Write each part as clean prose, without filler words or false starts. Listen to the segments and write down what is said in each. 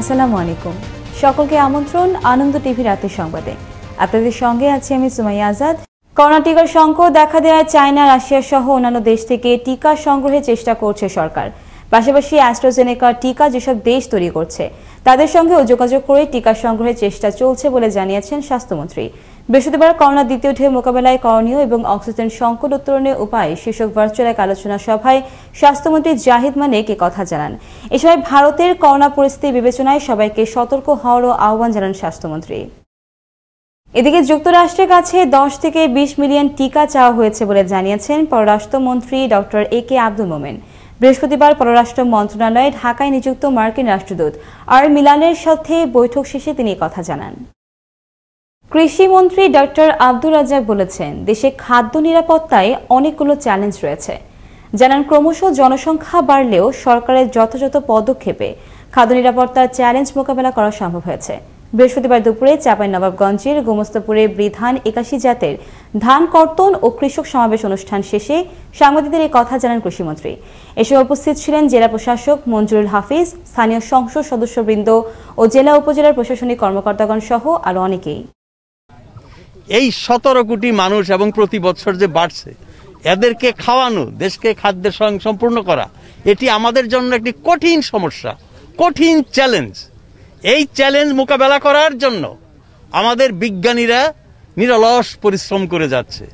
আসসালামু আলাইকুম। সকলকে আমন্ত্রণ আনন্দ টিভি রাতের সংবাদে। আপনাদের সঙ্গে আছি আমি সুমাইয়া আজাদ। করোনা টিকার সংকট দেখা দেওয়ায় চায়না, রাশিয়া সহ অন্যান্য দেশ থেকে টিকা সংগ্রহের চেষ্টা করছে সরকার। পাশাপাশি অ্যাস্ট্রাজেনেকা টিকা যেসব দেশ তৈরি করছে তাদের সঙ্গেও যোগাযোগ করে টিকা সংগ্রহের চেষ্টা চলছে বলে জানিয়েছেন স্বাস্থ্যমন্ত্রী। বৃহস্পতিবার করোনা দ্বিতীয় ঢেউ মোকাবেলায় করণীয় এবং অক্সিজেন সংকট উত্তরণের উপায় শীর্ষক ভার্চুয়াল এক আলোচনা সভায় স্বাস্থ্যমন্ত্রী জাহিদ মালিক এ কথা জানান। এ সময় ভারতের করোনা পরিস্থিতি বিবেচনায় সবাইকে সতর্ক হওয়ারও আহ্বান জানান স্বাস্থ্যমন্ত্রী। এদিকে যুক্তরাষ্ট্রের কাছে 10 থেকে 20 মিলিয়ন টিকা চাওয়া হয়েছে বলে জানিয়েছেন পররাষ্ট্রমন্ত্রী ডক্টর এ.কে. আব্দুল মোমেন। বৃহস্পতিবার পররাষ্ট্র মন্ত্রণালয়ে ঢাকায় নিযুক্ত মার্কিন রাষ্ট্রদূত আর মিলানের সাথে বৈঠক শেষে তিনি কথা জানান। কৃষিমন্ত্রী ডক্টর আব্দুর রাজ্জাক বলেছেন, দেশে খাদ্য নিরাপত্তায় অনেকগুলো চ্যালেঞ্জ রয়েছে। জানান, ক্রমশ জনসংখ্যা বাড়লেও সরকারের যথাযথ পদক্ষেপে খাদ্য নিরাপত্তার চ্যালেঞ্জ মোকাবেলা করা সম্ভব হয়েছে। বৃহস্পতিবার দুপুরে চাঁপাইনবাবগঞ্জের গোমস্তাপুরে বৃধান 81 জাতের ধান কর্তন ও কৃষক সমাবেশ অনুষ্ঠান শেষে সাংবাদিকদের এই কথা জানান কৃষিমন্ত্রী। এ সময় উপস্থিত ছিলেন জেলা প্রশাসক মঞ্জুরুল হাফিজ, স্থানীয় সংসদ সদস্যবৃন্দ ও জেলা উপজেলার প্রশাসনিক কর্মকর্তাগণ সহ আরো অনেকেই। এই 17 কোটি মানুষ এবং প্রতি বছর যে বাড়ছে, এদেরকে খাওয়ানো, দেশকে খাদ্যের সম্পূর্ণ করা, এটি আমাদের জন্য একটি কঠিন সমস্যা, কঠিন চ্যালেঞ্জ। এই চ্যালেঞ্জ মোকাবেলা করার জন্য আমাদের বিজ্ঞানীরা নিরলস পরিশ্রম করে যাচ্ছে।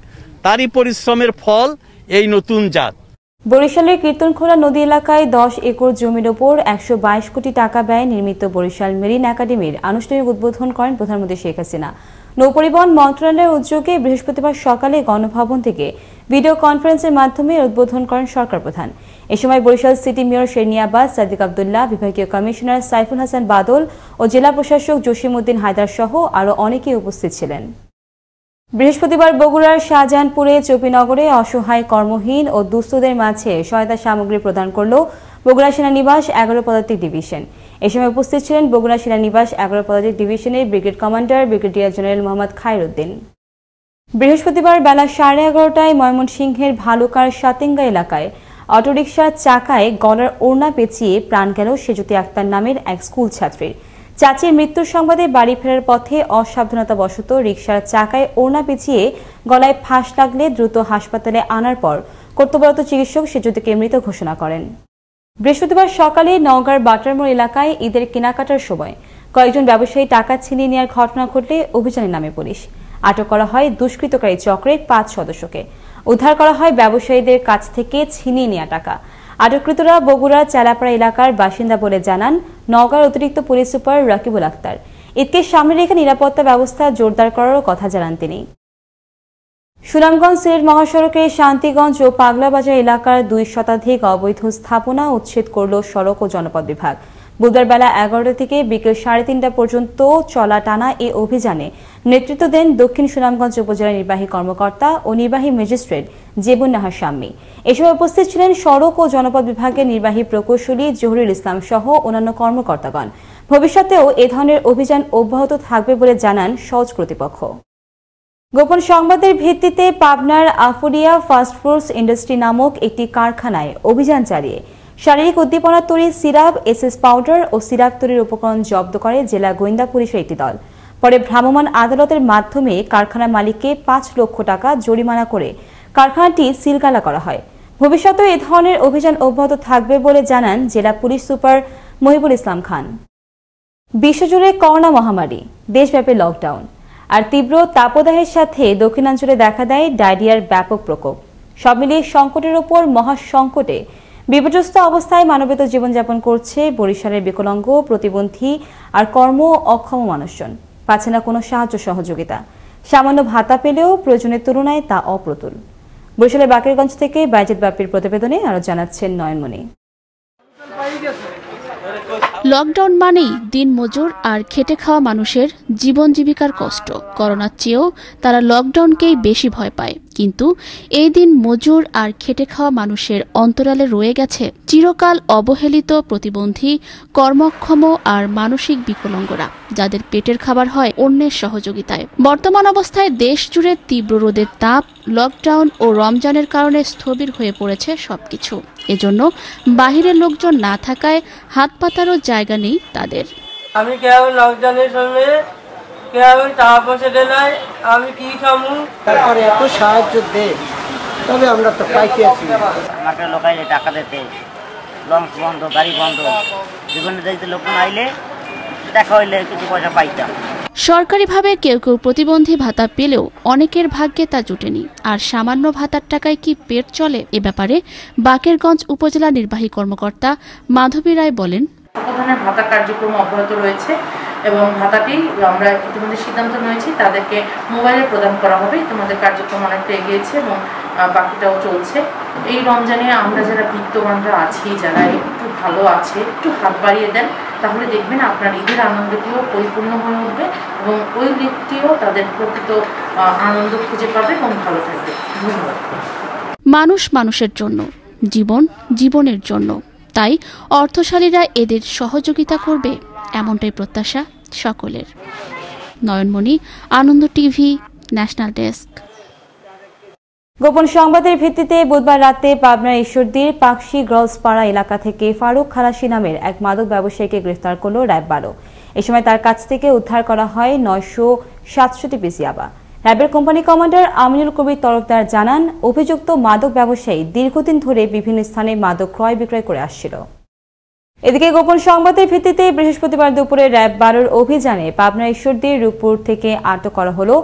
তারই পরিশ্রমের ফল এই নতুন জাত। বরিশালের কীর্তনখোলা নদী এলাকায় 10 একর জমির ওপর 122 কোটি টাকা ব্যয়ে নির্মিত বরিশাল মেরিন একাডেমির আনুষ্ঠানিক উদ্বোধন করেন প্রধানমন্ত্রী শেখ হাসিনা। নৌপরিবহন মন্ত্রণালয়ের উদ্যোগে বৃহস্পতিবার সকালে গণভবন থেকে ভিডিও কনফারেন্সের মাধ্যমে উদ্বোধন করেন সরকার প্রধান। এ সময় বরিশাল সিটি মেয়র শেরনি আব্বাস, সাদিক আব্দুল্লাহ, বিভাগীয় কমিশনার সাইফুল হাসান বাদল ও জেলা প্রশাসক জসিম উদ্দিন হায়দার সহ আরো অনেকেই উপস্থিত ছিলেন। বৃহস্পতিবার বগুড়ার শাহজাহানপুরে চপিনগরে অসহায়, কর্মহীন ও দুস্থদের মাঝে সহায়তা সামগ্রী প্রদান করল বগুড়া সেনানিবাস 11 পদাতিক ডিভিশন। এ সময় উপস্থিত ছিলেন বগুড়া সেনানিবাস 11 পদাতিক ডিভিশনের brigade commander brigadier general Mohammad Khairuddin. বৃহস্পতিবার বেলা 11:30টায় ময়মনসিংহের ভালুকার সাতেঙ্গা এলাকায় অটোরিকশার চাকায় গলার ওড়না পেঁচিয়ে প্রাণ গেল সেজুতি আক্তার নামের এক স্কুল ছাত্রীর। চাচির মৃত্যুর সংবাদে বাড়ি ফেরার পথে অসাবধানতাবশত রিকশার চাকায় ওড়না পেঁচিয়ে গলায় ফাঁস লাগলে দ্রুত হাসপাতালে আনার পর কর্তব্যরত চিকিৎসক সেজুতিকে মৃত ঘোষণা করেন। বৃহস্পতিবার সকালে নওগাঁর বাটারমোড় এলাকায় ঈদের কেনাকাটার সময় কয়েকজন ব্যবসায়ী টাকা ছিনিয়ে নেওয়ার ঘটনা ঘটলে অভিযানে নামে পুলিশ। আটক করা হয় দুষ্কৃতকারী চক্রের 5 সদস্যকে। উদ্ধার করা হয় ব্যবসায়ীদের কাছ থেকে ছিনিয়ে নেওয়া টাকা। আটককৃতরা বগুড়ার চালাপাড়া এলাকার বাসিন্দা বলে জানান নওগাঁর অতিরিক্ত পুলিশ সুপার রাকিবুল আক্তার। ঈদকে সামনে রেখে নিরাপত্তা ব্যবস্থা জোরদার করারও কথা জানান তিনি। সুনামগঞ্জ সিলেট মহাসড়কের শান্তিগঞ্জ ও পাগলাবাজার এলাকার 2 শতাধিক অবৈধ স্থাপনা উচ্ছেদ করল সড়ক ও জনপদ বিভাগ। বুধবার বেলা 11টা থেকে বিকেল 3:30টা পর্যন্ত চলা টানা এই অভিযানে নেতৃত্ব দেন দক্ষিণ সুনামগঞ্জ উপজেলা নির্বাহী কর্মকর্তা ও নির্বাহী ম্যাজিস্ট্রেট জেবুন নাহার শাম্মী। এ সময় উপস্থিত ছিলেন সড়ক ও জনপদ বিভাগের নির্বাহী প্রকৌশলী জহুরুল ইসলাম সহ অন্যান্য কর্মকর্তাগণ। ভবিষ্যতেও এ ধরনের অভিযান অব্যাহত থাকবে বলে জানান সওজ কর্তৃপক্ষ। গোপন সংবাদের ভিত্তিতে পাবনার আফুরিয়া ফাস্টফুডস ইন্ডাস্ট্রি নামক একটি কারখানায় অভিযান চালিয়ে শারীরিক উদ্দীপনা তৈরি সিরাপ, এসএস পাউডার ও সিরাপ তৈরির উপকরণ জব্দ করে জেলা গোয়েন্দা পুলিশের একটি দল। পরে ভ্রাম্যমাণ আদালতের মাধ্যমে কারখানার মালিককে 5 লক্ষ টাকা জরিমানা করে কারখানাটি সিলগালা করা হয়। ভবিষ্যতেও এ ধরনের অভিযান অব্যাহত থাকবে বলে জানান জেলা পুলিশ সুপার মহিবুল ইসলাম খান। বিশ্বজুড়ে করোনা মহামারী, দেশব্যাপী লকডাউন আর তীব্র তাপদাহের সাথে দক্ষিণাঞ্চলে দেখা দেয় ডায়রিয়ার ব্যাপক প্রকোপ। সব মিলিয়ে সংকটের ওপর মহাসংকটে বিপর্যস্ত অবস্থায় মানবেত জীবনযাপন করছে বরিশালের বিকলাঙ্গ, প্রতিবন্ধী আর কর্ম অক্ষম মানুষজন। পাচ্ছে না কোনো সাহায্য সহযোগিতা। সামান্য ভাতা পেলেও প্রয়োজনের তুলনায় তা অপ্রতুল। বরিশালের বাকেরগঞ্জ থেকে বাইজিদ বাপ্পির প্রতিবেদনে আরো জানাচ্ছেন নয়নমণি। লকডাউন মানেই দিন মজুর আর খেটে খাওয়া মানুষের জীবন জীবিকার কষ্ট। করোনার চেয়েও তারা লকডাউনকেই বেশি ভয় পায়। কিন্তু এই দিন মজুর আর খেটে খাওয়া মানুষের অন্তরালে রয়ে গেছে চিরকাল অবহেলিত প্রতিবন্ধী, কর্মক্ষম আর মানসিক বিকলাঙ্গরা, যাদের পেটের খাবার হয় অন্যের সহযোগিতায়। বর্তমান অবস্থায় দেশ জুড়ে তীব্র রোদের তাপ, লকডাউন ও রমজানের কারণে স্থবির হয়ে পড়েছে সবকিছু। এজন্য বাহিরের লোকজন না থাকায় হাত পাতারও জায়গা নেই তাদের। আমি কেউ লকডাউনের সময় কেউ টাকা পয়সা দিলাই আমি কি খামু তারপরে এত সাহায্য দেয় তবে আমরা তো পাইতে আছি আমাকে লোকাই টাকা দিতে লঞ্চ বন্ধ গাড়ি বন্ধ জীবনে দেখতে লোকজন আইলে দেখা হইলে কিছু পয়সা পাইতাম। সরকারিভাবে কেউ কেউ প্রতিবন্ধী ভাতা পেলেও অনেকের ভাগ্যে তা জুটেনি। আর সামান্য ভাতার টাকায় কি পেট চলে? এ ব্যাপারে বাকেরগঞ্জ উপজেলা নির্বাহী কর্মকর্তা মাধবী রায় বলেন, প্রধানের ভাতা কার্যক্রম অব্যাহত রয়েছে এবং ভাতাটি আমরা ইতিমধ্যে সিদ্ধান্ত নিয়েছি তাদেরকে মোবাইলে প্রদান করা হবে। ইতিমধ্যে কার্যক্রম অনেকটা এগিয়েছে এবং বাকিটাও চলছে। এই রমজানে আমরা যারা বিত্তবানরা আছি, যারা একটু ভালো আছে, একটু হাত বাড়িয়ে দেন, তাহলে দেখবেন আপনার ঈদের আনন্দটিও পরিপূর্ণ হয়ে উঠবে এবং ওই ব্যক্তিও তাদের প্রকৃত আনন্দ খুঁজে পাবে এবং ভালো থাকবে। ধন্যবাদ। মানুষ মানুষের জন্য, জীবন জীবনের জন্য, তাই অর্থশালীরা এদের সহযোগিতা করবে, এমনটাই প্রত্যাশা সকলের। নয়নমণি, আনন্দ টিভি, ন্যাশনাল ডেস্ক। গোপন সংবাদের ভিত্তিতে বুধবার রাতে পাবনার ঈশ্বরদীর পাকশি গার্লস পাড়া এলাকা থেকে ফারুক খালাসি নামের এক মাদক ব্যবসায়ীকে গ্রেফতার করল র্যাব 12। এ সময় তার কাছ থেকে উদ্ধার করা হয় 967 পিস ইয়াবা। র্যাবের কোম্পানি কমান্ডার আমিনুল কবির তরফদার জানান, অভিযুক্ত মাদক ব্যবসায়ী দীর্ঘদিন ধরে বিভিন্ন স্থানে মাদক ক্রয় বিক্রয় করে আসছিল। এদিকে গোপন সংবাদের ভিত্তিতে বৃহস্পতিবার দুপুরে র্যাব 12-র অভিযানে পাবনা ঈশ্বরদীর রূপপুর থেকে আটক করা হলো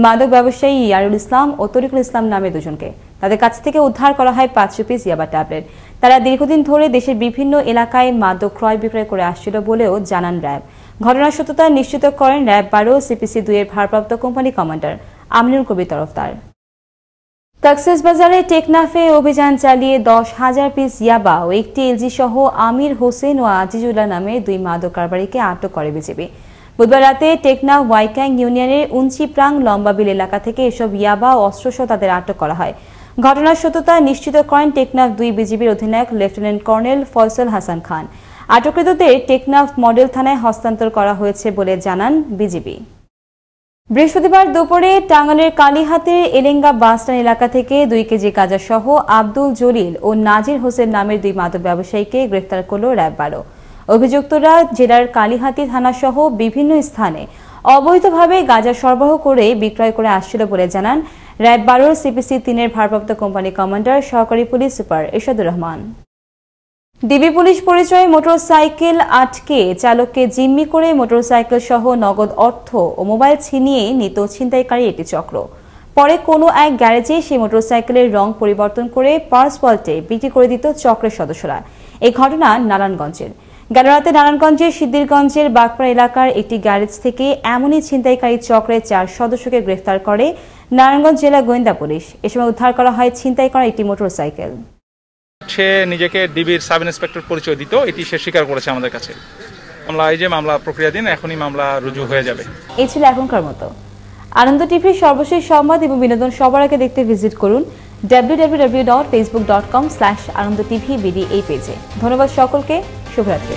মাদক ব্যবসায়ী ইয়ারুল ইসলাম ও তরিকুল ইসলাম নামে দুজনকে। তাদের কাছ থেকে উদ্ধার করা হয় 500 পিস ইয়াবা ট্যাবলেট। তারা দীর্ঘদিন ধরে দেশের বিভিন্ন এলাকায় মাদক ক্রয় বিক্রয় করে আসছিল বলেও জানান র্যাব। ঘটনার সত্যতা নিশ্চিত করেন র্যাব 12 সিপিসি 2-এর ভারপ্রাপ্ত কোম্পানি কমান্ডার আমিনুল কবির তরফদার। কক্সবাজারে টেকনাফে অভিযান চালিয়ে 10,000 পিস ইয়াবা ও একটি এলজি সহ আমির হোসেন ও আজিজুল্লাহ নামে 2 মাদক কারবারিকে আটক করে বিজিবি। বুধবার রাতে টেকনাফ ওয়াইক্যাং ইউনিয়নের উঞ্চিপ্রাং লম্বাবিল এলাকা থেকে এসব ইয়াবা ও অস্ত্রসহ তাদের আটক করা হয়। ঘটনার সত্যতা নিশ্চিত করেন টেকনাফ 2 বিজিবির অধিনায়ক lieutenant colonel Faisal Hasan Khan. আটককৃতদের Teknaf model থানায় হস্তান্তর করা হয়েছে বলে জানান বিজিবি। বৃহস্পতিবার দুপুরে টাঙ্গাইলের কালীহাতের এলেঙ্গা বাসস্ট্যান্ড এলাকা থেকে 2 কেজি গাঁজা সহ আব্দুল জলিল ও নাজির হোসেন নামের 2 মাদক ব্যবসায়ীকে গ্রেফতার করল র্যাব 12। অভিযুক্তরা জেলার কালীহাতি থানা সহ বিভিন্ন স্থানে অবৈধভাবে গাঁজা সরবরাহ করে বিক্রয় করে আসছিল বলে জানান র্যাব 12 সিপিসি 3-এর ভারপ্রাপ্ত কোম্পানি কমান্ডার সহকারী police super Ershadur Rahman. DB police পরিচয়ে মোটরসাইকেল আটকে চালককে জিম্মি করে মোটরসাইকেল সহ নগদ অর্থ ও মোবাইল ছিনিয়ে নিত ছিনতাইকারী একটি চক্র। পরে কোনো এক গ্যারেজে সেই মোটরসাইকেলের রং পরিবর্তন করে পার্স পাল্টে বিক্রি করে দিত চক্রের সদস্যরা। এই ঘটনা নারায়ণগঞ্জের। গেল রাতে নারায়ণগঞ্জের সিদ্দিরগঞ্জের বাগপাড়া এলাকার একটি গ্যারেজ থেকে এমনই ছিনতাইকারী চক্রের 4 সদস্যকে গ্রেফতার করে নারায়ণগঞ্জ জেলা গোয়েন্দা পুলিশ। এ সময় উদ্ধার করা হয় ছিনতাই করা একটি মোটরসাইকেল। সে নিজেকে ডিবির সাব ইন্সপেক্টর পরিচয় দিত, এটি সে স্বীকার করেছে আমাদের কাছে। মামলা প্রক্রিয়াধীন, এখনই মামলা রুজু হয়ে যাবে। এই ছিল এখনকার মতো। আনন্দ টিভির সর্বশেষ সংবাদ এবং বিনোদন সবার আগে দেখতে ভিজিট করুন www.facebook.com/anandotv এই পেজে। ধন্যবাদ সকলকে, শুভরাত্রি।